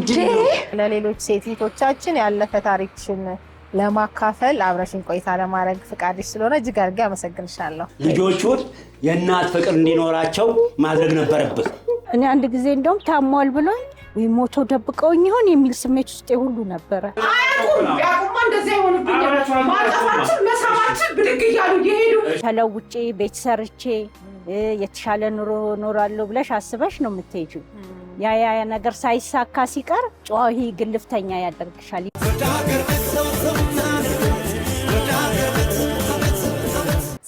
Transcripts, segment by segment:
እንጂ ለሌሎች ሴቶቻችን ያለፈ ታሪክሽን ለማካፈል አብረሽን ቆይታ ለማድረግ ፍቃድሽ ስለሆነ እጅግ አድርጌ አመሰግንሻለሁ። ልጆቹን የእናት ፍቅር እንዲኖራቸው ማድረግ ነበረብህ። እኔ አንድ ጊዜ እንደውም ታሟል ብሎኝ ወይ ሞቶ ደብቀውኝ ይሆን የሚል ስሜት ውስጥ ሁሉ ነበረ። ያቁማ እንደዚህ አይሆንብኝም። ማጣፋችን መሳማችን ብድግ እያሉ እየሄዱ ተለውጬ ቤት ሰርቼ የተሻለ ኑሮ ኖራለሁ ብለሽ አስበሽ ነው የምትሄጂው። ያ ነገር ሳይሳካ ሲቀር ጨዋሂ ግልፍተኛ ያደርግሻል።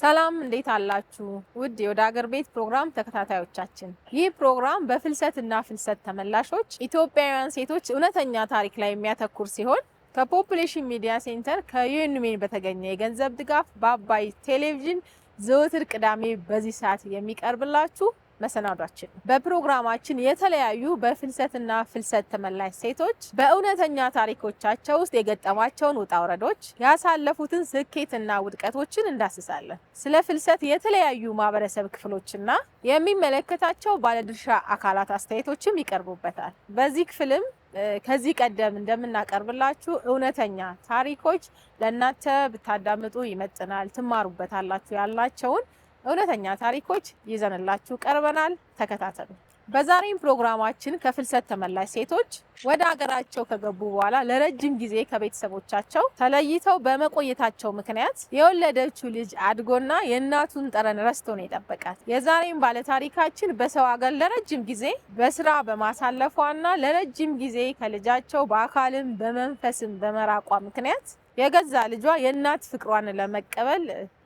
ሰላም እንዴት አላችሁ? ውድ የወደ ሀገር ቤት ፕሮግራም ተከታታዮቻችን፣ ይህ ፕሮግራም በፍልሰትና ፍልሰት ተመላሾች ኢትዮጵያውያን ሴቶች እውነተኛ ታሪክ ላይ የሚያተኩር ሲሆን ከፖፑሌሽን ሚዲያ ሴንተር ከዩኤንሜን በተገኘ የገንዘብ ድጋፍ በአባይ ቴሌቪዥን ዘወትር ቅዳሜ በዚህ ሰዓት የሚቀርብላችሁ መሰናዷችን። በፕሮግራማችን የተለያዩ በፍልሰትና ፍልሰት ተመላሽ ሴቶች በእውነተኛ ታሪኮቻቸው ውስጥ የገጠማቸውን ውጣ ውረዶች፣ ያሳለፉትን ስኬትና ውድቀቶችን እንዳስሳለን። ስለ ፍልሰት የተለያዩ ማህበረሰብ ክፍሎችና የሚመለከታቸው ባለድርሻ አካላት አስተያየቶችም ይቀርቡበታል። በዚህ ክፍልም ከዚህ ቀደም እንደምናቀርብላችሁ እውነተኛ ታሪኮች ለእናንተ ብታዳምጡ ይመጥናል፣ ትማሩበታላችሁ ያላቸውን እውነተኛ ታሪኮች ይዘንላችሁ ቀርበናል። ተከታተሉ። በዛሬም ፕሮግራማችን ከፍልሰት ተመላሽ ሴቶች ወደ ሀገራቸው ከገቡ በኋላ ለረጅም ጊዜ ከቤተሰቦቻቸው ተለይተው በመቆየታቸው ምክንያት የወለደችው ልጅ አድጎና የእናቱን ጠረን ረስቶ ነው የጠበቃት። የዛሬም ባለታሪካችን በሰው ሀገር ለረጅም ጊዜ በስራ በማሳለፏና ለረጅም ጊዜ ከልጃቸው በአካልም በመንፈስም በመራቋ ምክንያት የገዛ ልጇ የእናት ፍቅሯን ለመቀበል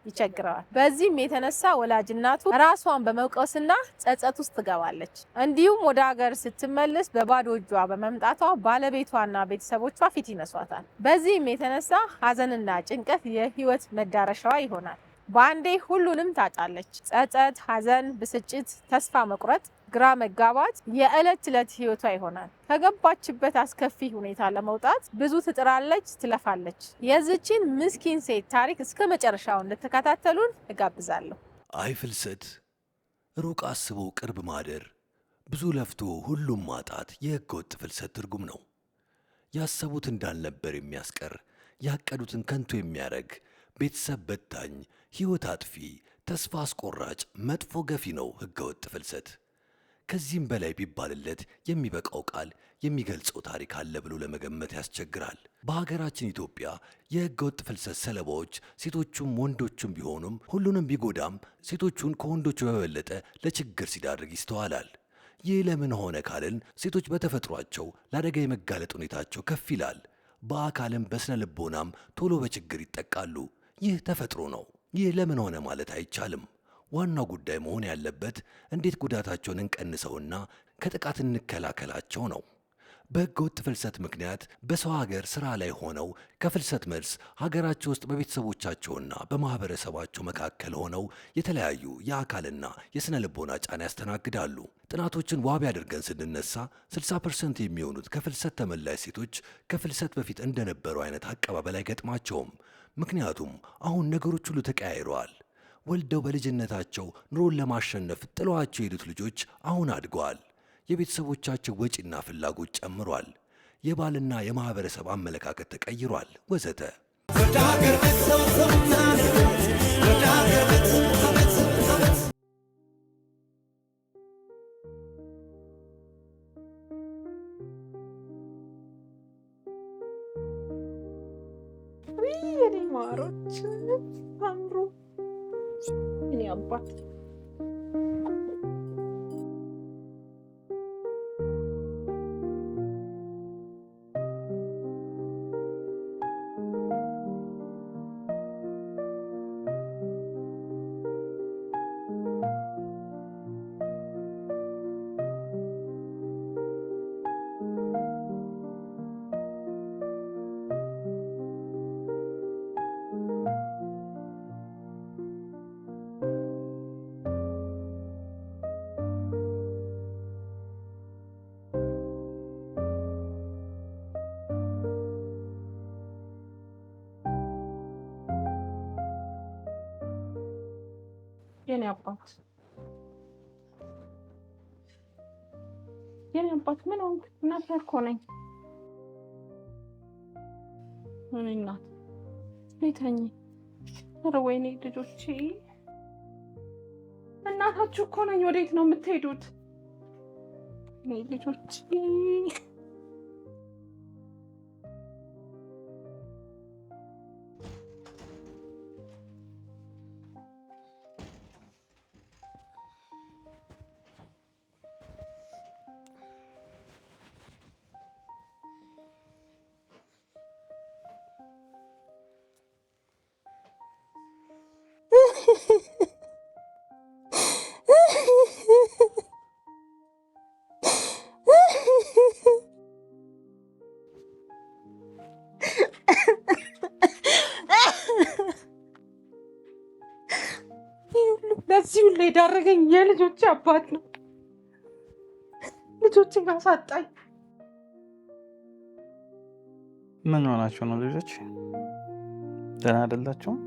ይቸግራል። በዚህም የተነሳ ወላጅ እናቱ ራሷን በመውቀስና ጸጸት ውስጥ ትገባለች። እንዲሁም ወደ ሀገር ስትመለስ በባዶ እጇ በመምጣቷ ባለቤቷና ቤተሰቦቿ ፊት ይነሷታል። በዚህም የተነሳ ሀዘንና ጭንቀት የህይወት መዳረሻዋ ይሆናል። በአንዴ ሁሉንም ታጣለች። ጸጸት፣ ሀዘን፣ ብስጭት፣ ተስፋ መቁረጥ፣ ግራ መጋባት የዕለት ተዕለት ህይወቷ ይሆናል። ከገባችበት አስከፊ ሁኔታ ለመውጣት ብዙ ትጥራለች፣ ትለፋለች። የዚችን ምስኪን ሴት ታሪክ እስከ መጨረሻው እንድትከታተሉን እጋብዛለሁ። አይ ፍልሰት፣ ሩቅ አስቦ ቅርብ ማደር፣ ብዙ ለፍቶ ሁሉም ማጣት የህገወጥ ፍልሰት ትርጉም ነው። ያሰቡት እንዳልነበር የሚያስቀር፣ ያቀዱትን ከንቱ የሚያደርግ፣ ቤተሰብ በታኝ፣ ህይወት አጥፊ፣ ተስፋ አስቆራጭ፣ መጥፎ ገፊ ነው ህገወጥ ፍልሰት። ከዚህም በላይ ቢባልለት የሚበቃው ቃል የሚገልጸው ታሪክ አለ ብሎ ለመገመት ያስቸግራል። በሀገራችን ኢትዮጵያ የህገወጥ ፍልሰት ሰለባዎች ሴቶቹም ወንዶቹም ቢሆኑም ሁሉንም ቢጎዳም ሴቶቹን ከወንዶቹ በበለጠ ለችግር ሲዳርግ ይስተዋላል። ይህ ለምን ሆነ ካልን ሴቶች በተፈጥሯቸው ለአደጋ የመጋለጥ ሁኔታቸው ከፍ ይላል። በአካልም በስነ ልቦናም ቶሎ በችግር ይጠቃሉ። ይህ ተፈጥሮ ነው። ይህ ለምን ሆነ ማለት አይቻልም። ዋናው ጉዳይ መሆን ያለበት እንዴት ጉዳታቸውን እንቀንሰውና ከጥቃት እንከላከላቸው ነው። በህገወጥ ፍልሰት ምክንያት በሰው ሀገር ስራ ላይ ሆነው ከፍልሰት መልስ ሀገራቸው ውስጥ በቤተሰቦቻቸውና በማህበረሰባቸው መካከል ሆነው የተለያዩ የአካልና የስነ ልቦና ጫና ያስተናግዳሉ። ጥናቶችን ዋቢ አድርገን ስንነሳ 60% የሚሆኑት ከፍልሰት ተመላሽ ሴቶች ከፍልሰት በፊት እንደነበሩ አይነት አቀባበል አይገጥማቸውም። ምክንያቱም አሁን ነገሮች ሁሉ ተቀያይረዋል። ወልደው በልጅነታቸው ኑሮን ለማሸነፍ ጥለዋቸው የሄዱት ልጆች አሁን አድገዋል። የቤተሰቦቻቸው ወጪና ፍላጎት ጨምሯል። የባልና የማህበረሰብ አመለካከት ተቀይሯል፣ ወዘተ። ማሮች አምሮ እኔ አባት የኔ አባት ምን ሆንክ? እናትህ እኮ ነኝ። እናት ነይተኝ። ኧረ ወይኔ ልጆቼ፣ እናታችሁ እኮ ነኝ። ወዴት ነው የምትሄዱት? ነይ ልጆቼ። ለዚህ ሁሉ የዳረገኝ የልጆቼ አባት ነው። ልጆቼን አሳጣኝ። ምን ሆናችሁ ነው ልጆች? ደህና አይደላችሁም?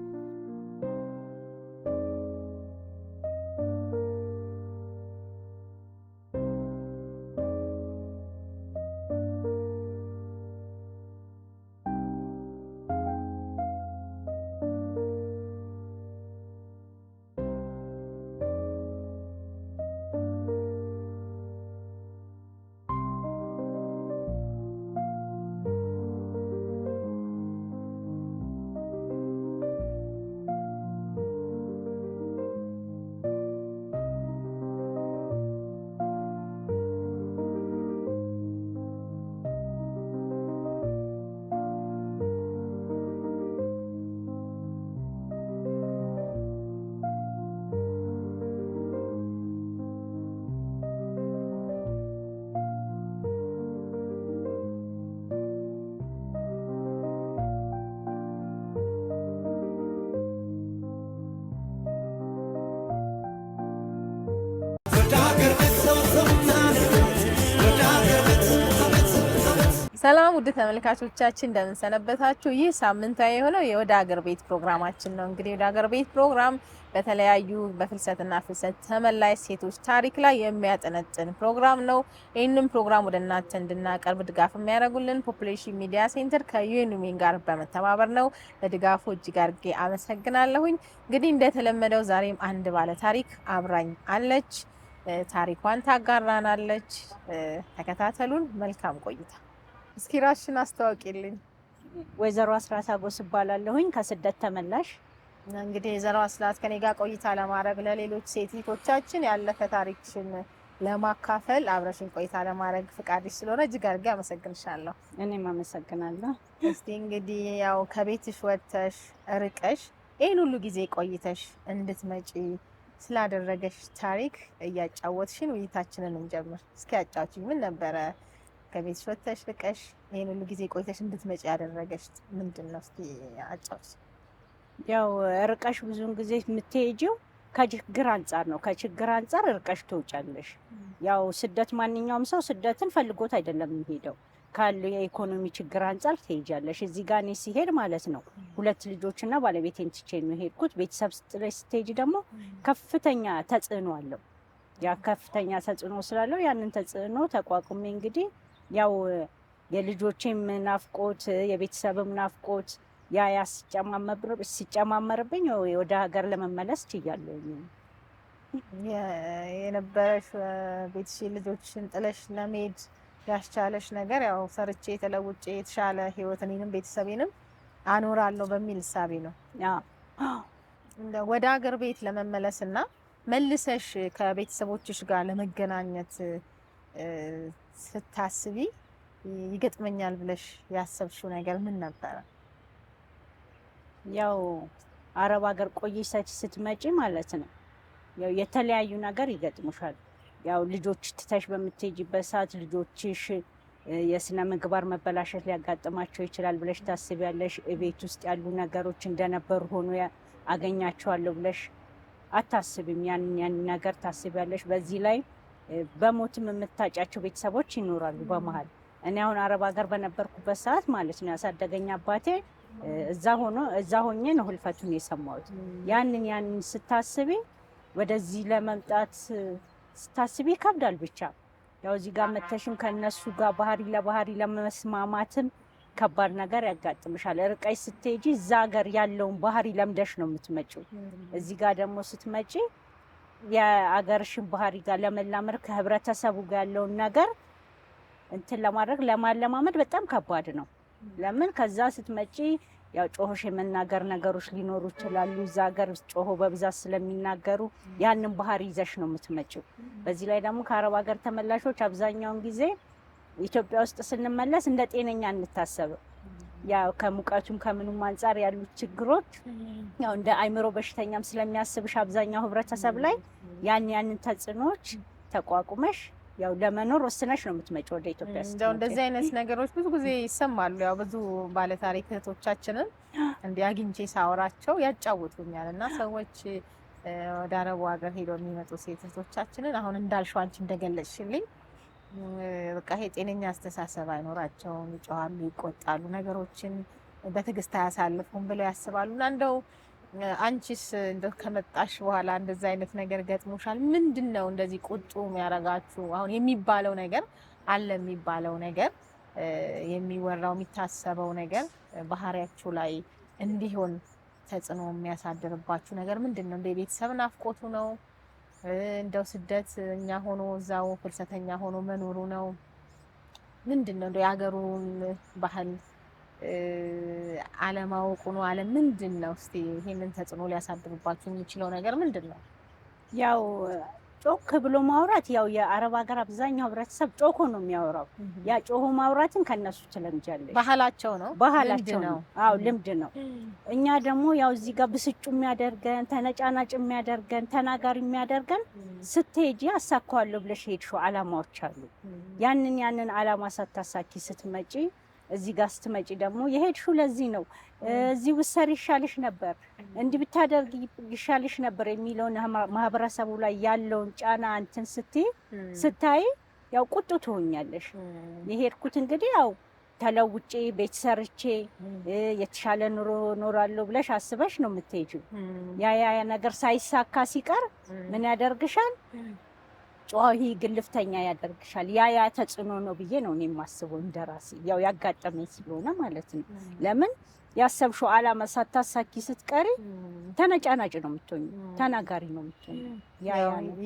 ሰላም ውድ ተመልካቾቻችን እንደምን ሰነበታችሁ? ይህ ሳምንታዊ የሆነው የወደ ሀገር ቤት ፕሮግራማችን ነው። እንግዲህ ወደ ሀገር ቤት ፕሮግራም በተለያዩ በፍልሰትና ፍልሰት ተመላሽ ሴቶች ታሪክ ላይ የሚያጠነጥን ፕሮግራም ነው። ይህንን ፕሮግራም ወደ እናንተ እንድናቀርብ ድጋፍ የሚያደርጉልን ፖፑሌሽን ሚዲያ ሴንተር ከዩኤን ዊሜን ጋር በመተባበር ነው። ለድጋፉ እጅግ አድርጌ አመሰግናለሁኝ። እንግዲህ እንደተለመደው ዛሬም አንድ ባለ ታሪክ አብራኝ አለች። ታሪኳን ታጋራናለች። ተከታተሉን። መልካም ቆይታ። እስኪ ራስሽን አስተዋውቂልኝ። ወይዘሮ አስራት አጎስ እባላለሁኝ ከስደት ተመላሽ። እንግዲህ ወይዘሮ አስራት ከኔ ጋር ቆይታ ለማድረግ ለሌሎች ሴቶቻችን ያለፈ ታሪክሽን ለማካፈል አብረሽን ቆይታ ለማድረግ ፍቃድሽ ስለሆነ እጅግ አድርጌ አመሰግንሻለሁ። እኔም አመሰግናለሁ። እስቲ እንግዲህ ያው ከቤትሽ ወጥተሽ ርቀሽ ይህን ሁሉ ጊዜ ቆይተሽ እንድትመጪ ስላደረገሽ ታሪክ እያጫወትሽን ውይይታችንን እንጀምር። እስኪ አጫውቺኝ። ምን ነበረ ከቤትሽ ወጥተሽ ርቀሽ ይሄን ሁሉ ጊዜ ቆይተሽ እንድትመጪ ያደረገሽ ምንድን ነው? እስኪ አጫውሽ። ያው ርቀሽ ብዙውን ጊዜ የምትሄጂው ከችግር አንጻር ነው። ከችግር አንጻር ርቀሽ ትወጫለሽ። ያው ስደት ማንኛውም ሰው ስደትን ፈልጎት አይደለም የሚሄደው፣ ካለው የኢኮኖሚ ችግር አንጻር ትሄጃለሽ። እዚህ ጋር እኔ ሲሄድ ማለት ነው 2 ልጆችና ባለቤቴን ትቼ ነው የሄድኩት። ቤተሰብ ጥለሽ ስትሄጂ ደግሞ ከፍተኛ ተጽዕኖ አለው። ያ ከፍተኛ ተጽዕኖ ስላለው ያንን ተጽዕኖ ተቋቁሜ እንግዲህ ያው የልጆቼም ናፍቆት የቤተሰብም ናፍቆት ያ ሲጨማመርብኝ ወደ ሀገር ለመመለስ ችያለሁ። የነበረሽ ቤትሽ ልጆችን ጥለሽ ለመሄድ ያስቻለሽ ነገር ያው ሰርቼ ተለውጬ የተሻለ ህይወት እኔንም ቤተሰቤንም አኖራለሁ በሚል እሳቤ ነው። ወደ ሀገር ቤት ለመመለስና መልሰሽ ከቤተሰቦችሽ ጋር ለመገናኘት ስታስቢ ይገጥመኛል ብለሽ ያሰብሽው ነገር ምን ነበረ? ያው አረብ ሀገር ቆይተሽ ስትመጪ ማለት ነው ያው የተለያዩ ነገር ይገጥሙሻል። ያው ልጆች ትተሽ በምትሄጂበት ሰዓት ልጆችሽ የስነ ምግባር መበላሸት ሊያጋጥማቸው ይችላል ብለሽ ታስቢያለሽ። ቤት ውስጥ ያሉ ነገሮች እንደነበሩ ሆኖ አገኛቸዋለሁ ብለሽ አታስቢም። ያን ነገር ታስቢያለሽ። በዚህ ላይ በሞትም የምታጫቸው ቤተሰቦች ይኖራሉ በመሀል። እኔ አሁን አረብ ሀገር በነበርኩበት ሰዓት ማለት ነው ያሳደገኝ አባቴ እዛ ሆኜ ነው ህልፈቱን የሰማሁት። ያንን ስታስቢ ወደዚህ ለመምጣት ስታስቢ ይከብዳል። ብቻ ያው እዚህ ጋር መተሽም ከነሱ ጋር ባህሪ ለመስማማትም ከባድ ነገር ያጋጥምሻል። ርቀሽ ስትሄጂ እዛ ሀገር ያለውን ባህሪ ለምደሽ ነው የምትመጪው። እዚህ ጋር ደግሞ ስትመጪ የአገርሽን ባህሪ ጋር ለመላመድ ከህብረተሰቡ ጋር ያለውን ነገር እንትን ለማድረግ ለማለማመድ በጣም ከባድ ነው። ለምን ከዛ ስትመጪ ያው ጮሆሽ የመናገር ነገሮች ሊኖሩ ይችላሉ። እዛ ሀገር ጮሆ በብዛት ስለሚናገሩ ያንን ባህሪ ይዘሽ ነው የምትመጪው። በዚህ ላይ ደግሞ ከአረብ ሀገር ተመላሾች አብዛኛውን ጊዜ ኢትዮጵያ ውስጥ ስንመለስ እንደ ጤነኛ እንታሰብ። ያው ከሙቀቱም ከምኑም አንፃር ያሉት ችግሮች ያው እንደ አይምሮ በሽተኛም ስለሚያስብሽ አብዛኛው ህብረተሰብ ላይ ያንን ተጽዕኖዎች ተቋቁመሽ ያው ለመኖር ወስነሽ ነው የምትመጪው ወደ ኢትዮጵያ። እንደዚህ አይነት ነገሮች ብዙ ጊዜ ይሰማሉ። ያው ብዙ ባለታሪክ እህቶቻችንን እንዲያግኝቼ ሳወራቸው ያጫውቱኛል እና ሰዎች ወደ አረቡ ሀገር ሄደው የሚመጡ ሴት እህቶቻችንን አሁን እንዳልሽው አንቺ እንደገለጽሽልኝ በቃ ይሄ ጤነኛ አስተሳሰብ አይኖራቸውም፣ ይጮሃሉ፣ ይቆጣሉ፣ ነገሮችን በትዕግስት አያሳልፉም ብለው ያስባሉ። እና እንደው አንቺስ እንደው ከመጣሽ በኋላ እንደዛ አይነት ነገር ገጥሞሻል? ምንድነው እንደዚህ ቁጡ የሚያረጋችሁ? አሁን የሚባለው ነገር አለ የሚባለው ነገር የሚወራው የሚታሰበው ነገር ባህሪያችሁ ላይ እንዲሆን ተጽዕኖ የሚያሳድርባችሁ ነገር ምንድነው? እንደ ቤተሰብ ናፍቆቱ ነው? እንደው ስደት እኛ ሆኖ እዛው ፍልሰተኛ ሆኖ መኖሩ ነው? ምንድነው? እንደው የሀገሩን ባህል አለማወቁ ነው? አለ ምንድነው? እስቲ ይሄንን ተጽዕኖ ሊያሳድርባችሁ የሚችለው ነገር ምንድነው? ያው ጮክ ብሎ ማውራት ያው የአረብ ሀገር አብዛኛው ህብረተሰብ ጮኮ ነው የሚያወራው። ያ ጮሆ ማውራትን ከነሱ ትለምጃለሽ። ባህላቸው ነው፣ ባህላቸው ነው። አዎ ልምድ ነው። እኛ ደግሞ ያው እዚህ ጋር ብስጩ የሚያደርገን ተነጫናጭ የሚያደርገን ተናጋሪ የሚያደርገን ስትሄጂ አሳካዋለሁ ብለሽ ሄድሽው አላማዎች አሉ። ያንን አላማ ሳታሳኪ ስትመጪ እዚህ ጋር ስትመጪ ደግሞ የሄድሽው ለዚህ ነው፣ እዚህ ውሰሪ ይሻልሽ ነበር፣ እንዲህ ብታደርግ ይሻልሽ ነበር የሚለውን ማህበረሰቡ ላይ ያለውን ጫና እንትን ስታይ ያው ቁጡ ትሆኛለሽ። የሄድኩት እንግዲህ ያው ተለውጬ ቤት ሰርቼ የተሻለ ኑሮ ኖራለሁ ብለሽ አስበሽ ነው የምትሄጂው። ያ ነገር ሳይሳካ ሲቀር ምን ያደርግሻል? ጮሂ ግልፍተኛ ያደርግሻል። ያ ተጽዕኖ ነው ብዬ ነው እኔ የማስበው እንደራሴ። ያው ያጋጠመኝ ስለሆነ ማለት ነው። ለምን ያሰብሽው አላማ ሳታሳኪ ስትቀሪ ተነጫናጭ ነው የምትሆኚ፣ ተናጋሪ ነው የምትሆኚ። ያ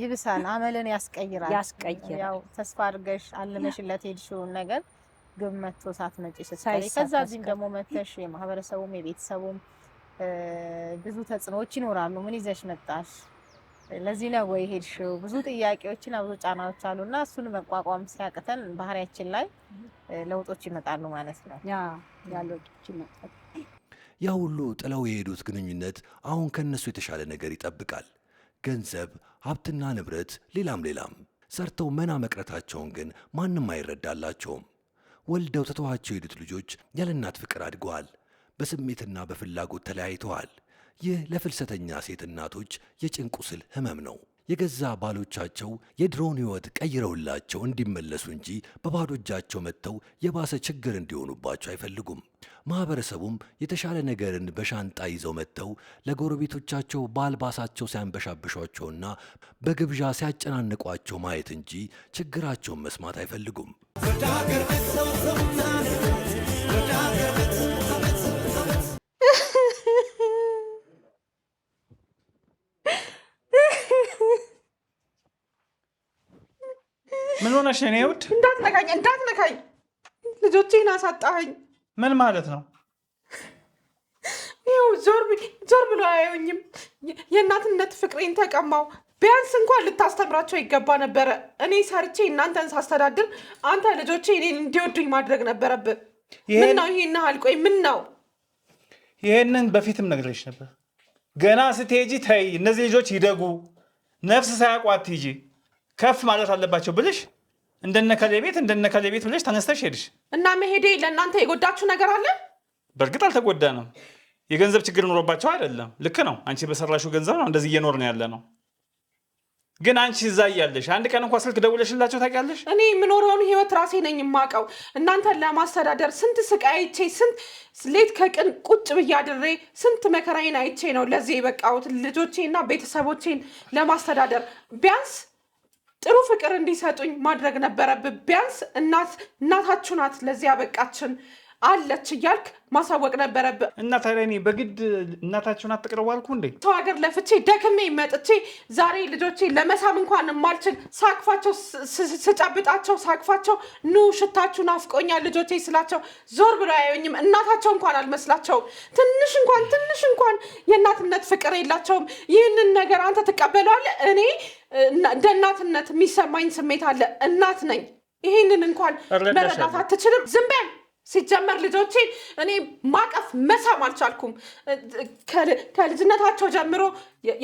ይብሳል፣ አመልን ያስቀይራል። ያው ተስፋ አድርገሽ አልመሽለት ሄድሽውን ነገር ግብ መጥቶ ሳትመጪ ስትቀሪ ከዛ እዚህም ደግሞ መተሽ የማህበረሰቡም የቤተሰቡም ብዙ ተጽዕኖዎች ይኖራሉ። ምን ይዘሽ መጣሽ? ለዚህ ነው ወይ ሄድሽው? ብዙ ጥያቄዎችና ብዙ ጫናዎች አሉና እሱን መቋቋም ሲያቅተን ባህሪያችን ላይ ለውጦች ይመጣሉ ማለት ነው። ያ ለውጦች ይመጣሉ። ያ ሁሉ ጥለው የሄዱት ግንኙነት አሁን ከነሱ የተሻለ ነገር ይጠብቃል። ገንዘብ፣ ሀብትና ንብረት፣ ሌላም ሰርተው መና መቅረታቸውን ግን ማንም አይረዳላቸውም። ወልደው ትተዋቸው የሄዱት ልጆች ያለ እናት ፍቅር አድገዋል። በስሜትና በፍላጎት ተለያይተዋል። ይህ ለፍልሰተኛ ሴት እናቶች የጭንቅ ቁስል ህመም ነው። የገዛ ባሎቻቸው የድሮውን ህይወት ቀይረውላቸው እንዲመለሱ እንጂ በባዶ እጃቸው መጥተው የባሰ ችግር እንዲሆኑባቸው አይፈልጉም። ማህበረሰቡም የተሻለ ነገርን በሻንጣ ይዘው መጥተው ለጎረቤቶቻቸው በአልባሳቸው ሲያንበሻብሿቸውና በግብዣ ሲያጨናንቋቸው ማየት እንጂ ችግራቸውን መስማት አይፈልጉም። ምን ሆነሽ ነው? ውድ እንዳትነካኝ፣ ልጆቼን አሳጣኸኝ። ምን ማለት ነው? ይኸው ዞር ብሎ አያዩኝም። የእናትነት ፍቅሬን ተቀማው። ቢያንስ እንኳን ልታስተምራቸው ይገባ ነበረ። እኔ ሰርቼ እናንተን ሳስተዳድር አንተ ልጆቼ እኔን እንዲወዱኝ ማድረግ ነበረብህ። ምን ነው ይሄን ያህል? ቆይ ምን ነው? ይሄንን በፊትም ነግሬሽ ነበር። ገና ስትሄጂ ተይ፣ እነዚህ ልጆች ይደጉ፣ ነፍስ ሳያውቋት ሂጂ፣ ከፍ ማለት አለባቸው ብልሽ እንደነከሌ ቤት ብለሽ ተነስተሽ ሄድሽ እና መሄዴ ለእናንተ የጎዳችሁ ነገር አለ? በእርግጥ አልተጎዳንም። የገንዘብ ችግር ኖሮባቸው አይደለም። ልክ ነው። አንቺ በሰራሽው ገንዘብ ነው እንደዚህ እየኖርን ያለ ነው። ግን አንቺ እዛ እያለሽ አንድ ቀን እንኳን ስልክ ደውለሽላቸው ታውቂያለሽ? እኔ የምኖረውን ህይወት ራሴ ነኝ የማውቀው። እናንተን ለማስተዳደር ስንት ስቃይ አይቼ፣ ስንት ሌት ከቀን ቁጭ ብዬ አድሬ ስንት መከራዬን አይቼ ነው ለዚህ የበቃሁት። ልጆቼና ቤተሰቦቼን ለማስተዳደር ቢያንስ ጥሩ ፍቅር እንዲሰጡኝ ማድረግ ነበረብህ። ቢያንስ እናታችሁ ናት ለዚህ ያበቃችን። አለች እያልክ ማሳወቅ ነበረብህ። እና ታዲያ እኔ በግድ እናታቸውን አትቅረቡ አልኩ እንዴ? ሰው ሀገር ለፍቼ ደክሜ መጥቼ ዛሬ ልጆቼ ለመሳም እንኳን የማልችል ሳቅፋቸው፣ ስጨብጣቸው ሳቅፋቸው ኑ ሽታችሁ ናፍቆኛል ልጆቼ ስላቸው ዞር ብሎ አያዩኝም። እናታቸው እንኳን አልመስላቸውም። ትንሽ እንኳን የእናትነት ፍቅር የላቸውም። ይህንን ነገር አንተ ትቀበለዋለህ? እኔ እንደ እናትነት የሚሰማኝ ስሜት አለ። እናት ነኝ። ይህንን እንኳን መረዳት አትችልም? ዝም በል። ሲጀመር ልጆቼ እኔ ማቀፍ መሳም አልቻልኩም። ከልጅነታቸው ጀምሮ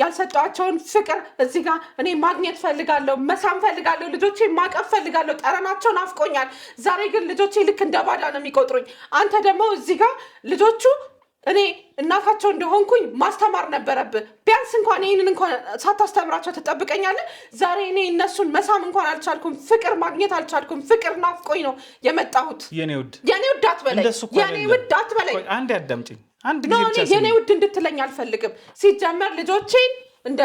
ያልሰጧቸውን ፍቅር እዚህ ጋር እኔ ማግኘት ፈልጋለሁ፣ መሳም ፈልጋለሁ፣ ልጆቼ ማቀፍ ፈልጋለሁ። ጠረናቸውን አፍቆኛል። ዛሬ ግን ልጆቼ ልክ እንደ ባዳ ነው የሚቆጥሩኝ። አንተ ደግሞ እዚህ ጋር ልጆቹ እኔ እናታቸው እንደሆንኩኝ ማስተማር ነበረብህ። ቢያንስ እንኳን ይህንን እንኳን ሳታስተምራቸው ትጠብቀኛለህ? ዛሬ እኔ እነሱን መሳም እንኳን አልቻልኩም። ፍቅር ማግኘት አልቻልኩም። ፍቅር ናፍቆኝ ነው የመጣሁት። የኔ ውድ አትበለኝ። የኔ ውድ አትበለኝ። አንድ አዳምጪኝ። አንድ ጊዜ ብቻ የኔ ውድ እንድትለኝ አልፈልግም። ሲጀመር ልጆቼን እንደ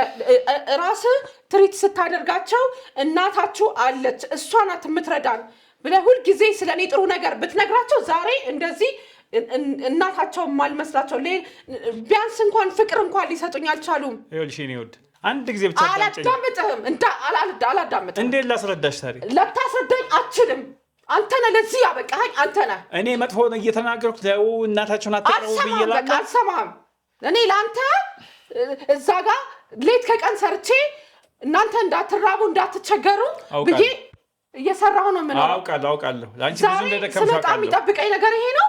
ራስህ ትሪት ስታደርጋቸው እናታችሁ አለች እሷ ናት የምትረዳን ብለህ ሁልጊዜ ስለ እኔ ጥሩ ነገር ብትነግራቸው ዛሬ እንደዚህ እናታቸው ማልመስላቸው ቢያንስ እንኳን ፍቅር እንኳን ሊሰጡኝ አልቻሉም። ይኸውልሽ የኔ ውድ አንድ ጊዜ ብቻ አላዳምጥህም። አላዳምጥህም። እንዴት ላስረዳሽ? ታዲያ ልታስረዳኝ አትችልም። አንተ ነህ ለዚህ ያበቃኸኝ። አንተ ነህ። እኔ መጥፎ እየተናገርኩ እናታቸውን አትቀርቡ ብዬ ላለ አልሰማህም። እኔ ለአንተ እዛ ጋር ሌት ከቀን ሰርቼ እናንተ እንዳትራቡ እንዳትቸገሩ ብዬ እየሰራሁ ነው የምኖረው። አውቃለሁ። አንቺ ብዙ እንደደከምሽ ስመጣ የሚጠብቀኝ ነገር ይሄ ነው።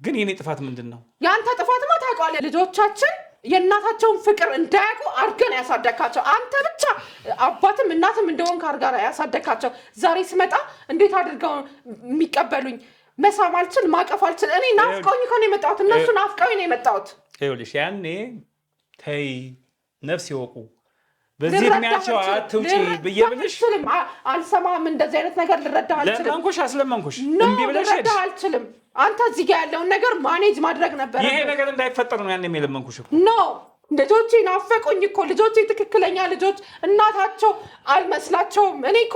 ግን የኔ ጥፋት ምንድን ነው? የአንተ ጥፋትማ ታውቀዋለህ። ልጆቻችን የእናታቸውን ፍቅር እንዳያውቁ አድርገን ያሳደግካቸው አንተ ብቻ አባትም እናትም እንደሆንክ አድርገህ ያሳደግካቸው። ዛሬ ስመጣ እንዴት አድርገው የሚቀበሉኝ? መሳም አልችል፣ ማቀፍ አልችል። እኔ ናፍቀውኝ እኮ ነው የመጣሁት። እነሱ ናፍቀውኝ ነው የመጣሁት። ይኸውልሽ ያኔ ተይ ነፍስ ይወቁ በዚህ እድሜያቸው አትውጪ ብዬ ብልሽ አልሰማም። እንደዚህ አይነት ነገር ልረዳህ አልችልም። አስለመንኩሽ እምቢ ብለሽ ልረዳህ አልችልም። አንተ እዚህ ጋር ያለውን ነገር ማኔጅ ማድረግ ነበር። ይሄ ነገር እንዳይፈጠር ነው ያኔ የለመንኩሽ እኮ። ኖ ልጆቼ ናፈቁኝ እኮ። ልጆቼ ትክክለኛ ልጆች እናታቸው አልመስላቸውም። እኔ እኮ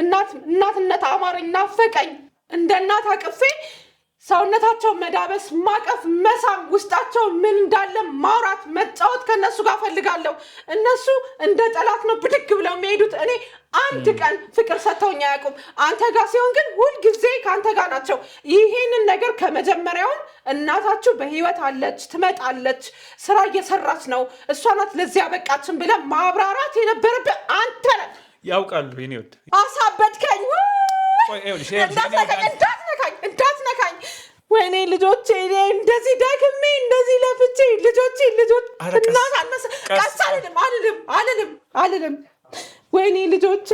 እናትነት አማረኝ፣ ናፈቀኝ። እንደ እናት አቅፌ ሰውነታቸው መዳበስ፣ ማቀፍ፣ መሳም፣ ውስጣቸው ምን እንዳለ ማውራት፣ መጫወት ከነሱ ጋር ፈልጋለሁ። እነሱ እንደ ጠላት ነው ብድግ ብለው የሚሄዱት። እኔ አንድ ቀን ፍቅር ሰጥተውኝ አያውቁም። አንተ ጋር ሲሆን ግን ሁልጊዜ ከአንተ ጋር ናቸው። ይሄንን ነገር ከመጀመሪያውን እናታችሁ በህይወት አለች፣ ትመጣለች፣ ስራ እየሰራች ነው፣ እሷ ናት ለዚህ ያበቃችን ብለህ ማብራራት የነበረብህ አንተ ነህ። ያውቃሉ። ይኔ ወድ አሳበድከኝ። እንዳትነካኝ። ወይኔ ልጆቼ፣ እንደዚህ ደግሜ እንደዚህ ለፍቼ ልጆቼ እናት አነሰ ቀስ አልልም። ወይኔ ልጆቼ፣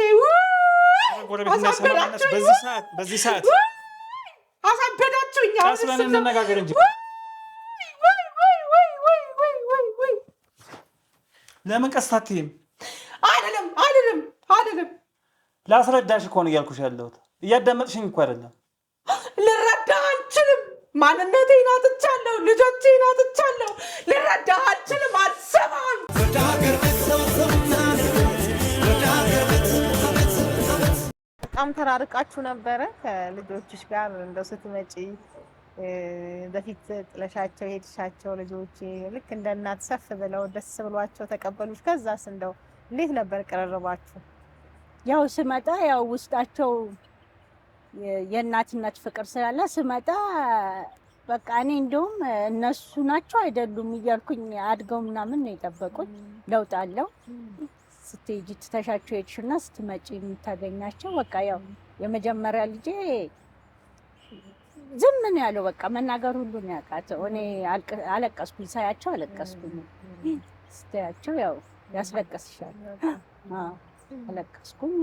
በዚህ ሰዓት አሳበዳችሁኝ። ቀስ ብለን እንነጋገር እንጂ ለምን ቀስ አትይም? አልልም። ላስረዳሽ እኮ ነው እያልኩሽ ያለሁት። እያዳመጥሽኝ እኮ አይደለም። ልረዳህ አልችልም። ማንነቴን አጥቻለሁ። ልጆቼን አጥቻለሁ። ልረዳህ አልችልም። አልሰማም። በጣም ተራርቃችሁ ነበረ ከልጆችሽ ጋር እንደው ስትመጪ በፊት ጥለሻቸው ሄድሻቸው ልጆች ልክ እንደ እናት ሰፍ ብለው ደስ ብሏቸው ተቀበሉሽ? ከዛስ እንደው እንዴት ነበር ቀረረባችሁ? ያው ስመጣ ያው ውስጣቸው የእናትነት ፍቅር ስላለ ስመጣ በቃ እኔ እንደውም እነሱ ናቸው አይደሉም እያልኩኝ አድገው ምናምን ነው የጠበቁኝ። ለውጥ አለው። ስትሄጂ ትተሻቸው ሄድሽና ስትመጪ የምታገኛቸው በቃ ያው የመጀመሪያ ልጄ ዝም ነው ያለው። በቃ መናገር ሁሉ ነው ያቃተው። እኔ አለቀስኩኝ፣ ሳያቸው አለቀስኩኝ። ስታያቸው ያው ያስለቀስሻል። አለቀስኩኝ።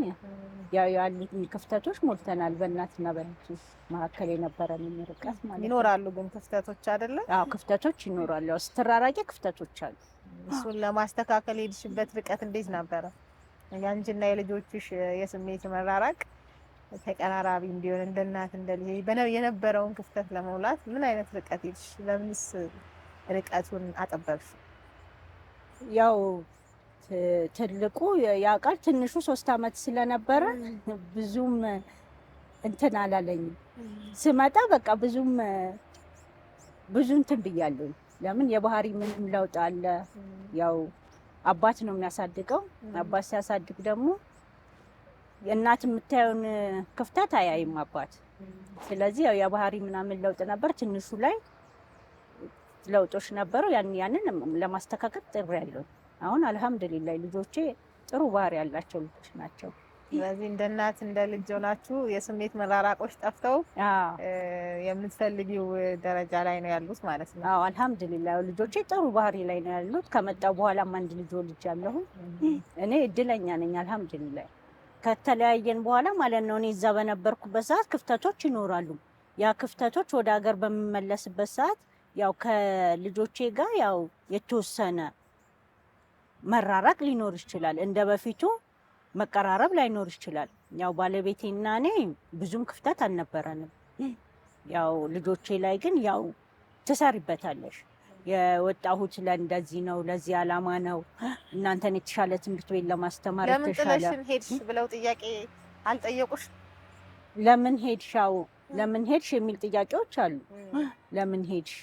ያው ያሉትን ክፍተቶች ሞልተናል። በእናትና በልጅ መካከል የነበረ ርቀት ማለት ይኖራሉ። ግን ክፍተቶች አይደለ? አዎ ክፍተቶች ይኖራሉ። ያው ስትራራቂ ክፍተቶች አሉ። እሱን ለማስተካከል ሄድሽበት ርቀት እንዴት ነበረ? ያንቺና የልጆችሽ የስሜት መራራቅ ተቀራራቢ እንዲሆን እንደ እናት እንደ ልጅ የነበረውን ክፍተት ለመሙላት ምን አይነት ርቀት ሄድሽ? ለምንስ ርቀቱን አጠበብሽ? ያው ትልቁ ያውቃል፣ ትንሹ 3 ዓመት ስለነበረ ብዙም እንትን አላለኝም። ስመጣ በቃ ብዙ እንትን ብያለሁ። ለምን የባህሪ ምንም ለውጥ አለ። ያው አባት ነው የሚያሳድገው። አባት ሲያሳድግ ደግሞ እናት የምታየውን ክፍተት አያይም አባት። ስለዚህ ያው የባህሪ ምናምን ለውጥ ነበር። ትንሹ ላይ ለውጦች ነበሩ። ያንን ለማስተካከል ጥሬያለሁ። አሁን አልሐምዱሊላህ ልጆቼ ጥሩ ባህሪ ያላቸው ልጆች ናቸው። ስለዚህ እንደ እናት እንደ ልጅ ሆናችሁ የስሜት መራራቆች ጠፍተው የምትፈልጊው ደረጃ ላይ ነው ያሉት ማለት ነው። አዎ አልሐምዱሊላህ ልጆቼ ጥሩ ባህሪ ላይ ነው ያሉት። ከመጣሁ በኋላም አንድ ልጅ ወልጃለሁ። እኔ እድለኛ ነኝ አልሐምዱሊላህ። ከተለያየን በኋላ ማለት ነው እኔ እዛ በነበርኩበት ሰዓት ክፍተቶች ይኖራሉ። ያ ክፍተቶች ወደ ሀገር በሚመለስበት ሰዓት ያው ከልጆቼ ጋር ያው የተወሰነ መራራቅ ሊኖር ይችላል። እንደ በፊቱ መቀራረብ ላይኖር ይችላል። ያው ባለቤቴና እኔ ብዙም ክፍተት አልነበረንም። ያው ልጆቼ ላይ ግን ያው ትሰሪበታለሽ። የወጣሁት ለእንደዚህ ነው፣ ለዚህ ዓላማ ነው፣ እናንተን የተሻለ ትምህርት ቤት ለማስተማር ለምን ጥለሽን ሄድሽ ብለው ጥያቄ አልጠየቁሽ? ለምን ሄድሽ? ያው ለምን ሄድሽ የሚል ጥያቄዎች አሉ። ለምን ሄድሽ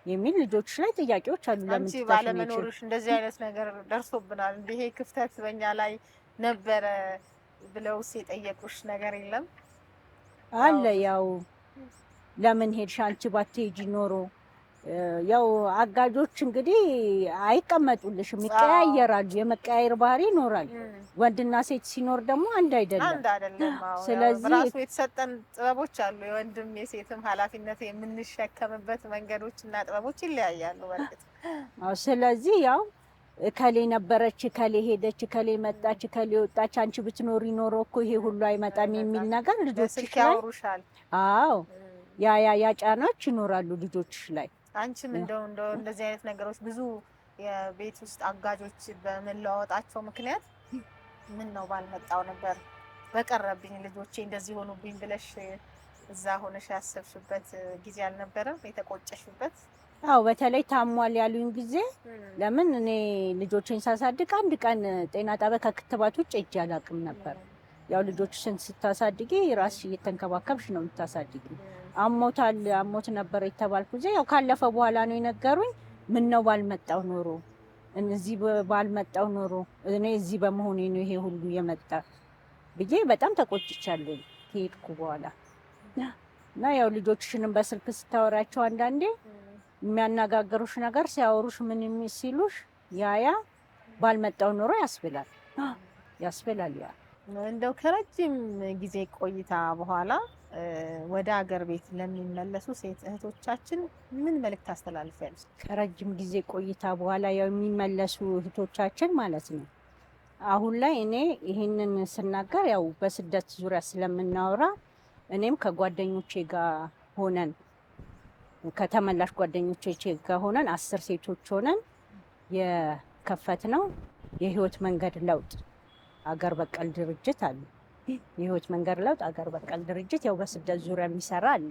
የሚል ልጆች ላይ ጥያቄዎች አሉ። ለምን አንቺ ባለመኖርሽ እንደዚህ አይነት ነገር ደርሶብናል፣ ይሄ ክፍተት በእኛ ላይ ነበረ ብለውስ የጠየቁሽ ነገር የለም? አለ ያው ለምን ሄድሽ አንቺ ባትሄጂ ኖሮ ያው አጋጆች እንግዲህ አይቀመጡልሽም፣ ይቀያየራሉ። የመቀያየር ባህሪ ይኖራል። ወንድና ሴት ሲኖር ደግሞ አንድ አይደለም። ስለዚህ ራሱ የተሰጠን ጥበቦች አሉ። የወንድም የሴትም ኃላፊነት የምንሸከምበት መንገዶች እና ጥበቦች ይለያያሉ። በርግጥ ስለዚህ ያው እከሌ ነበረች፣ እከሌ ሄደች፣ እከሌ መጣች፣ እከሌ ወጣች፣ አንቺ ብትኖሪ ኖሮ እኮ ይሄ ሁሉ አይመጣም የሚል ነገር ልጆች ላይ ያወሩሻል። አዎ ያ ጫናዎች ይኖራሉ ልጆች ላይ። አንቺም እንደው እንደዚህ አይነት ነገሮች ብዙ የቤት ውስጥ አጋጆች በመለዋወጣቸው ምክንያት ምን ነው ባልመጣው ነበር በቀረብኝ ልጆቼ እንደዚህ ሆኑብኝ ብለሽ እዛ ሆነሽ ያሰብሽበት ጊዜ አልነበረም? የተቆጨሽበት? አዎ በተለይ ታሟል ያሉኝ ጊዜ ለምን እኔ ልጆቼን ሳሳድግ አንድ ቀን ጤና ጣቢያ ከክትባት ውጭ ሄጄ አላውቅም ነበር። ያው ልጆችሽን ስታሳድጊ ራስሽ እየተንከባከብሽ ነው የምታሳድጊ። አሞት ነበር የተባልኩ ጊዜ ያው ካለፈ በኋላ ነው የነገሩኝ። ምን ነው ባልመጣው ኖሮ እዚህ ባልመጣው ኖሮ እኔ እዚህ በመሆኔ ነው ይሄ ሁሉ የመጣ ብዬ በጣም ተቆጭቻለሁ ከሄድኩ በኋላ። እና ያው ልጆችሽንም በስልክ ስታወራቸው አንዳንዴ የሚያነጋግሩሽ ነገር ሲያወሩሽ ምን ሲሉሽ ያ ባልመጣው ኖሮ ያስብላል። ያ እንደው ከረጅም ጊዜ ቆይታ በኋላ ወደ ሀገር ቤት ለሚመለሱ ሴት እህቶቻችን ምን መልእክት ታስተላልፊያለሽ? ከረጅም ጊዜ ቆይታ በኋላ ያው የሚመለሱ እህቶቻችን ማለት ነው። አሁን ላይ እኔ ይሄንን ስናገር ያው በስደት ዙሪያ ስለምናወራ እኔም ከጓደኞቼ ጋር ሆነን ከተመላሽ ጓደኞቼ ጋር ሆነን 10 ሴቶች ሆነን የከፈትነው የህይወት መንገድ ለውጥ አገር በቀል ድርጅት አለ። የህይወት መንገድ ለውጥ አገር በቀል ድርጅት ያው በስደት ዙሪያ የሚሰራ አለ።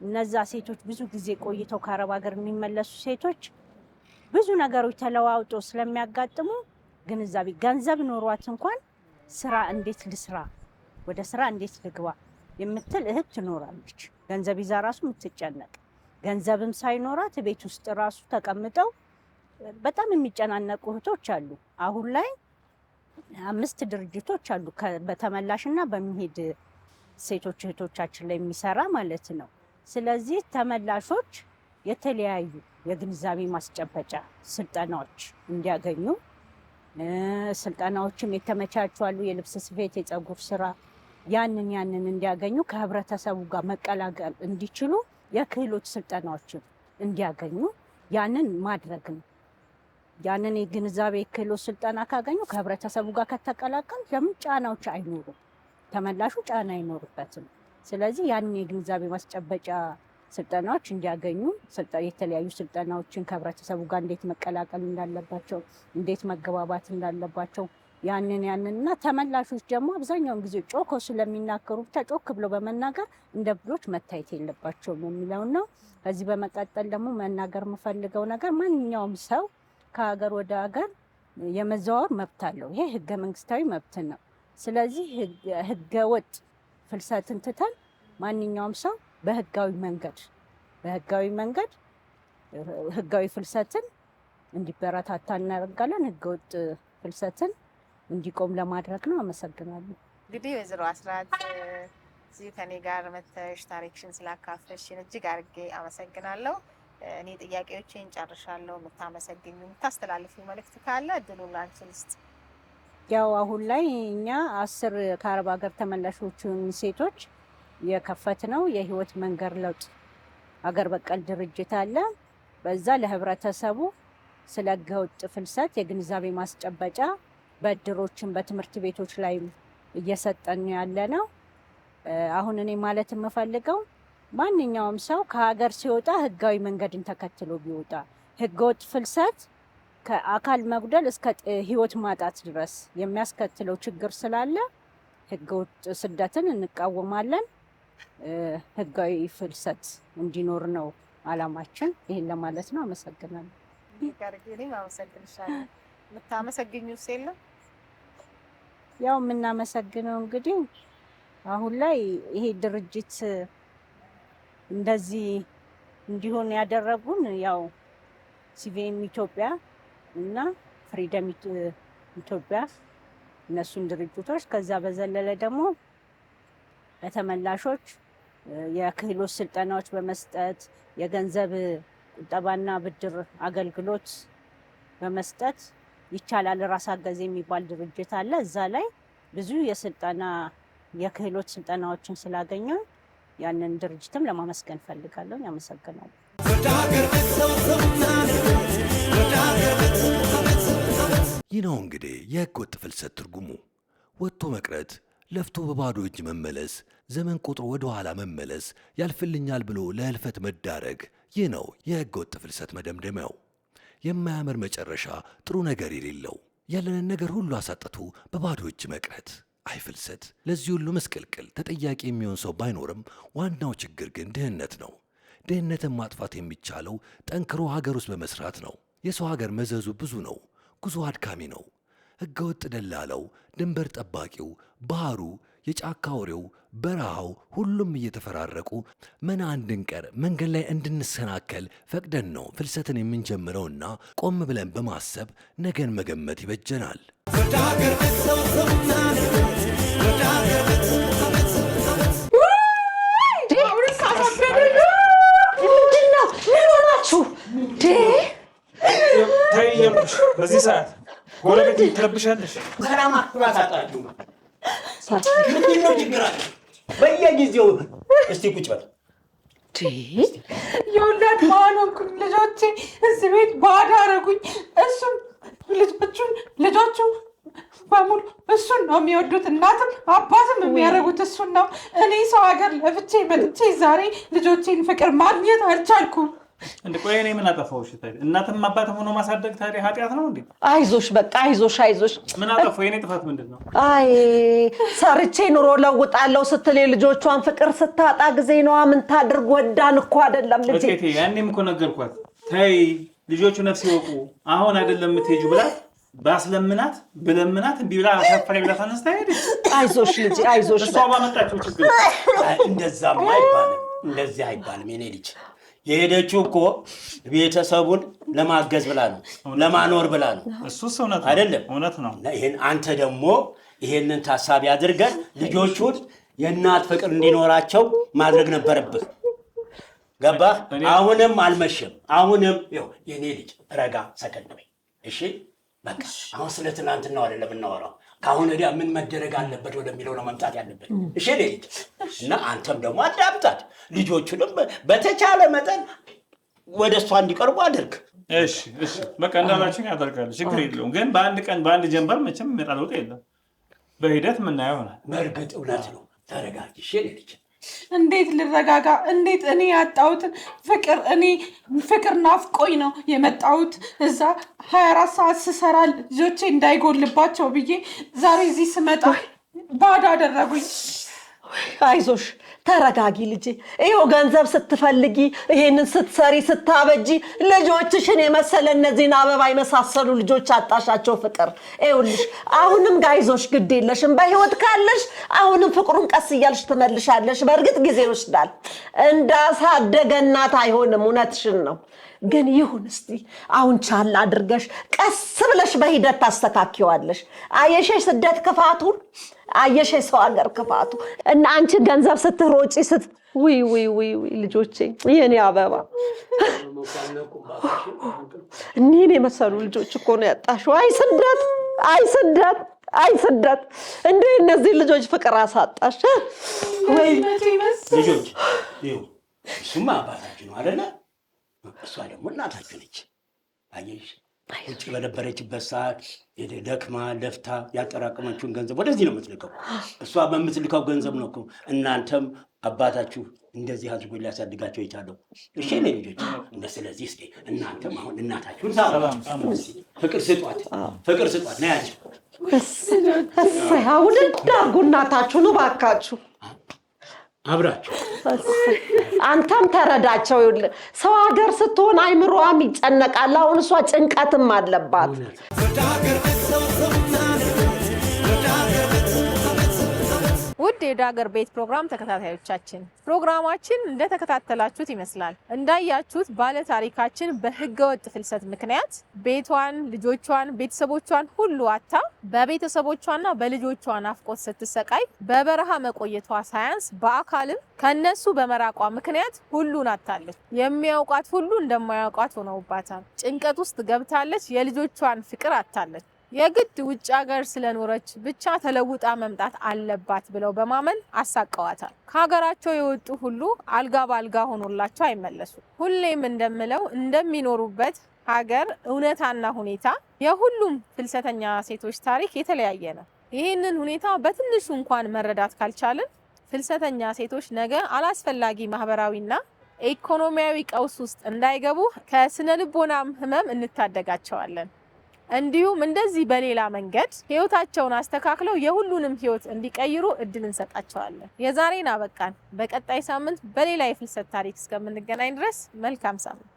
እነዛ ሴቶች ብዙ ጊዜ ቆይተው ከአረብ ሀገር የሚመለሱ ሴቶች ብዙ ነገሮች ተለዋውጦ ስለሚያጋጥሙ ግንዛቤ ገንዘብ ኖሯት እንኳን ስራ እንዴት ልስራ፣ ወደ ስራ እንዴት ልግባ የምትል እህት ትኖራለች። ገንዘብ ይዛ ራሱ የምትጨነቅ ገንዘብም ሳይኖራት ቤት ውስጥ ራሱ ተቀምጠው በጣም የሚጨናነቁ እህቶች አሉ። አሁን ላይ 5 ድርጅቶች አሉ በተመላሽና በሚሄድ ሴቶች እህቶቻችን ላይ የሚሰራ ማለት ነው። ስለዚህ ተመላሾች የተለያዩ የግንዛቤ ማስጨበጫ ስልጠናዎች እንዲያገኙ ስልጠናዎችም የተመቻቹ አሉ። የልብስ ስፌት፣ የፀጉር ስራ ያንን እንዲያገኙ ከህብረተሰቡ ጋር መቀላቀል እንዲችሉ የክህሎት ስልጠናዎችን እንዲያገኙ ያንን ማድረግ ነው። ያንን የግንዛቤ ክህሎት ስልጠና ካገኙ ከህብረተሰቡ ጋር ከተቀላቀሉ ለምን ጫናዎች አይኖሩም፣ ተመላሹ ጫና አይኖርበትም። ስለዚህ ያንን የግንዛቤ ማስጨበጫ ስልጠናዎች እንዲያገኙ የተለያዩ ስልጠናዎችን ከህብረተሰቡ ጋር እንዴት መቀላቀል እንዳለባቸው፣ እንዴት መገባባት እንዳለባቸው ያንንና ተመላሾች ደግሞ አብዛኛውን ጊዜ ጮኮ ስለሚናገሩ ብቻ ጮክ ብሎ በመናገር እንደ ብሎች መታየት የለባቸውም የሚለው ነው። ከዚህ በመቀጠል ደግሞ መናገር የምፈልገው ነገር ማንኛውም ሰው ከሀገር ወደ ሀገር የመዘዋወር መብት አለው። ይሄ ህገ መንግስታዊ መብት ነው። ስለዚህ ህገ ወጥ ፍልሰትን ትተን ማንኛውም ሰው በህጋዊ መንገድ ህጋዊ ፍልሰትን እንዲበረታታ እናደርጋለን። ህገወጥ ፍልሰትን እንዲቆም ለማድረግ ነው። አመሰግናለሁ። እንግዲህ ወይዘሮ አስራት እዚህ ከኔ ጋር መተሽ ታሪክሽን ስላካፈሽን እጅግ አድርጌ አመሰግናለሁ። እኔ ጥያቄዎችን ጨርሻለሁ። የምታመሰግኙ የምታስተላልፊው መልእክት ካለ እድሉን ላንቺ ልስጥ። ያው አሁን ላይ እኛ 10 ከአረብ ሀገር ተመላሾችን ሴቶች የከፈትነው የህይወት መንገድ ለውጥ ሀገር በቀል ድርጅት አለ። በዛ ለህብረተሰቡ ስለ ህገወጥ ፍልሰት የግንዛቤ ማስጨበጫ በእድሮችን በትምህርት ቤቶች ላይ እየሰጠን ያለ ነው። አሁን እኔ ማለት የምፈልገው ማንኛውም ሰው ከሀገር ሲወጣ ህጋዊ መንገድን ተከትሎ ቢወጣ ህገወጥ ፍልሰት ከአካል መጉደል እስከ ህይወት ማጣት ድረስ የሚያስከትለው ችግር ስላለ ህገወጥ ስደትን እንቃወማለን። ህጋዊ ፍልሰት እንዲኖር ነው አላማችን። ይሄን ለማለት ነው። አመሰግናለሁ። የምታመሰግኙት የለም? ያው የምናመሰግነው እንግዲህ አሁን ላይ ይሄ ድርጅት እንደዚህ እንዲሆን ያደረጉን ያው ሲቪኤም ኢትዮጵያ እና ፍሪደም ኢትዮጵያ እነሱን ድርጅቶች፣ ከዛ በዘለለ ደግሞ ለተመላሾች የክህሎት ስልጠናዎች በመስጠት የገንዘብ ቁጠባና ብድር አገልግሎት በመስጠት ይቻላል ራስ አገዝ የሚባል ድርጅት አለ። እዛ ላይ ብዙ የክህሎት ስልጠናዎችን ስላገኘው ያንን ድርጅትም ለማመስገን ፈልጋለሁ። ያመሰግናለሁ። ይህ ነው እንግዲህ የህገወጥ ፍልሰት ትርጉሙ። ወጥቶ መቅረት፣ ለፍቶ በባዶ እጅ መመለስ፣ ዘመን ቆጥሮ ወደ ኋላ መመለስ፣ ያልፍልኛል ብሎ ለህልፈት መዳረግ። ይህ ነው የህገወጥ ፍልሰት መደምደሚያው። የማያምር መጨረሻ፣ ጥሩ ነገር የሌለው፣ ያለንን ነገር ሁሉ አሳጥቶ በባዶ እጅ መቅረት። አይ ፍልሰት! ለዚህ ሁሉ ምስቅልቅል ተጠያቂ የሚሆን ሰው ባይኖርም ዋናው ችግር ግን ድህነት ነው። ድህነትን ማጥፋት የሚቻለው ጠንክሮ ሀገር ውስጥ በመስራት ነው። የሰው ሀገር መዘዙ ብዙ ነው። ጉዞ አድካሚ ነው። ህገወጥ ደላላው፣ ድንበር ጠባቂው፣ ባህሩ፣ የጫካ ወሬው፣ በረሃው ሁሉም እየተፈራረቁ መና እንድንቀር መንገድ ላይ እንድንሰናከል ፈቅደን ነው ፍልሰትን የምንጀምረውና ቆም ብለን በማሰብ ነገን መገመት ይበጀናል። በዚህ ሰዓት ጎረቤት ትረብሻለሽ። ሰላም አክብራት አጣችሁ። ምንድነው ችግራችሁ? በየጊዜው እስቲ ቁጭ በል። የወላድ ማኖንኩኝ ልጆቼ እዚህ ቤት ባዳ አደረጉኝ። እሱም ልጆቹ በሙሉ እሱን ነው የሚወዱት። እናትም አባትም የሚያደርጉት እሱን ነው። እኔ ሰው ሀገር ለፍቼ መጥቼ ዛሬ ልጆቼን ፍቅር ማግኘት አልቻልኩም። እንደ ቆይ እኔ ምን አጠፋሁሽ? እናትም አባትም ሆኖ ማሳደግ ታዲያ ኃጢአት ነው እንዴ? አይዞሽ በቃ አይዞሽ። ምን አጠፋሁ? የኔ ጥፋት ምንድን ነው? አይ ሰርቼ ኑሮ ለውጣለሁ ስትል ልጆቿን ፍቅር ስታጣ ጊዜ ነዋ። ምን ታድርግ? ወዳን እኮ አይደለም ልጄ። እቴ ያኔም እኮ ነገርኳት። ተይ ልጆቹ ነፍስ ይወቁ አሁን አይደለም የምትሄጂው ብላት ባስለምናት ብለምናት እምቢ ብላ አሳፈረ ብላ ተነስታ ሄደች። አይዞሽ ልጄ አይዞሽ። እሷ ባመጣችው ችግር እንደዛማ አይባልም። እንደዚህ አይባልም የኔ ልጅ። የሄደችው እኮ ቤተሰቡን ለማገዝ ብላ ነው፣ ለማኖር ብላ ነው። እሱስ እውነት አይደለም? እውነት ነው። ይሄን አንተ ደግሞ ይሄንን ታሳቢ አድርገን ልጆቹን የእናት ፍቅር እንዲኖራቸው ማድረግ ነበረብህ። ገባህ? አሁንም አልመሸም። አሁንም ይኸው የኔ ልጅ ረጋ ሰከን በይ እሺ። በቃ አሁን ስለ ትናንትናው አይደለም የምናወራው። ከአሁን ወዲያ ምን መደረግ አለበት ወደሚለው ነው መምጣት ያለበት። እሺ ልጅ እና አንተም ደግሞ አዳምጣት። ልጆቹንም በተቻለ መጠን ወደ እሷ እንዲቀርቡ አድርግ። እሺ በቃ እንዳላችሁኝ አደርጋለሁ። ችግር የለውም። ግን በአንድ ቀን በአንድ ጀንበር መቼም የሚመጣ ለውጥ የለም። በሂደት የምናየው ይሆናል። በእርግጥ እውነት ነው። ተረጋጊ እሺ ልጅ። እንዴት ልረጋጋ? እንዴት እኔ ያጣሁትን ፍቅር ናፍቆኝ ነው የመጣሁት። እዛ 24 ሰዓት ስሰራ ልጆቼ እንዳይጎልባቸው ብዬ ዛሬ እዚህ ስመጣ ባዶ አደረጉኝ። አይዞሽ ተረጋጊ ልጄ። ይኸው ገንዘብ ስትፈልጊ ይሄንን ስትሰሪ ስታበጂ ልጆችሽን የመሰለ እነዚህን አበባ የመሳሰሉ ልጆች አጣሻቸው። ፍቅር ይኸውልሽ አሁንም ጋይዞሽ ግድ የለሽም። በህይወት ካለሽ አሁንም ፍቅሩን ቀስ እያልሽ ትመልሻለሽ። በእርግጥ ጊዜ ይወስዳል። እንዳሳደገ እናት አይሆንም። እውነትሽን ነው። ግን ይሁን እስቲ አሁን ቻል አድርገሽ ቀስ ብለሽ በሂደት ታስተካክዪዋለሽ። አየሽ ስደት ክፋቱን፣ አየሽ ሰው ሀገር ክፋቱ። እና አንቺ ገንዘብ ስትሮጪ ውይ ልጆቼ የኔ አበባ እኒህን የመሰሉ ልጆች እኮ ነው ያጣሽው። አይ ስደት እንደ እነዚህ ልጆች ፍቅር አሳጣሽ። ወይ ልጆች እሱማ አባታችሁ ነው አይደለ? እሷ ደግሞ እናታችሁ ነች። አየሽ ውጭ በነበረችበት ሰዓት ደክማ ለፍታ ያጠራቀመችውን ገንዘብ ወደዚህ ነው የምትልከው። እሷ በምትልከው ገንዘብ ነው እኮ እናንተም አባታችሁ እንደዚህ አድርጎ ሊያሳድጋቸው የቻለው። እሺ ነው ልጆች እንደ ስለዚህ እስኪ እናንተም አሁን እናታችሁን ፍቅር ስጧት ነው ያቸው። እሰይ አሁን እንዳርጉ እናታችሁን እባካችሁ አብራችሁ። አንተም ተረዳቸው። ይኸውልህ ሰው ሀገር ስትሆን አይምሮዋም ይጨነቃል። አሁን እሷ ጭንቀትም አለባት። ውድ የወደ ሀገር ቤት ፕሮግራም ተከታታዮቻችን ፕሮግራማችን እንደተከታተላችሁት ይመስላል። እንዳያችሁት ባለ ታሪካችን በህገወጥ ፍልሰት ምክንያት ቤቷን፣ ልጆቿን፣ ቤተሰቦቿን ሁሉ አታ በቤተሰቦቿና በልጆቿ ናፍቆት ስትሰቃይ በበረሃ መቆየቷ ሳያንስ በአካልም ከነሱ በመራቋ ምክንያት ሁሉን አታለች። የሚያውቋት ሁሉ እንደማያውቋት ሆነውባታል። ጭንቀት ውስጥ ገብታለች። የልጆቿን ፍቅር አታለች። የግድ ውጭ ሀገር ስለኖረች ብቻ ተለውጣ መምጣት አለባት ብለው በማመን አሳቀዋታል። ከሀገራቸው የወጡ ሁሉ አልጋ ባልጋ ሆኖላቸው አይመለሱ። ሁሌም እንደምለው እንደሚኖሩበት ሀገር እውነታና ሁኔታ የሁሉም ፍልሰተኛ ሴቶች ታሪክ የተለያየ ነው። ይህንን ሁኔታ በትንሹ እንኳን መረዳት ካልቻልን ፍልሰተኛ ሴቶች ነገ አላስፈላጊ ማህበራዊና ኢኮኖሚያዊ ቀውስ ውስጥ እንዳይገቡ ከስነ ልቦናም ህመም እንታደጋቸዋለን። እንዲሁም እንደዚህ በሌላ መንገድ ህይወታቸውን አስተካክለው የሁሉንም ህይወት እንዲቀይሩ እድል እንሰጣቸዋለን። የዛሬን አበቃን። በቀጣይ ሳምንት በሌላ የፍልሰት ታሪክ እስከምንገናኝ ድረስ መልካም ሳምንት።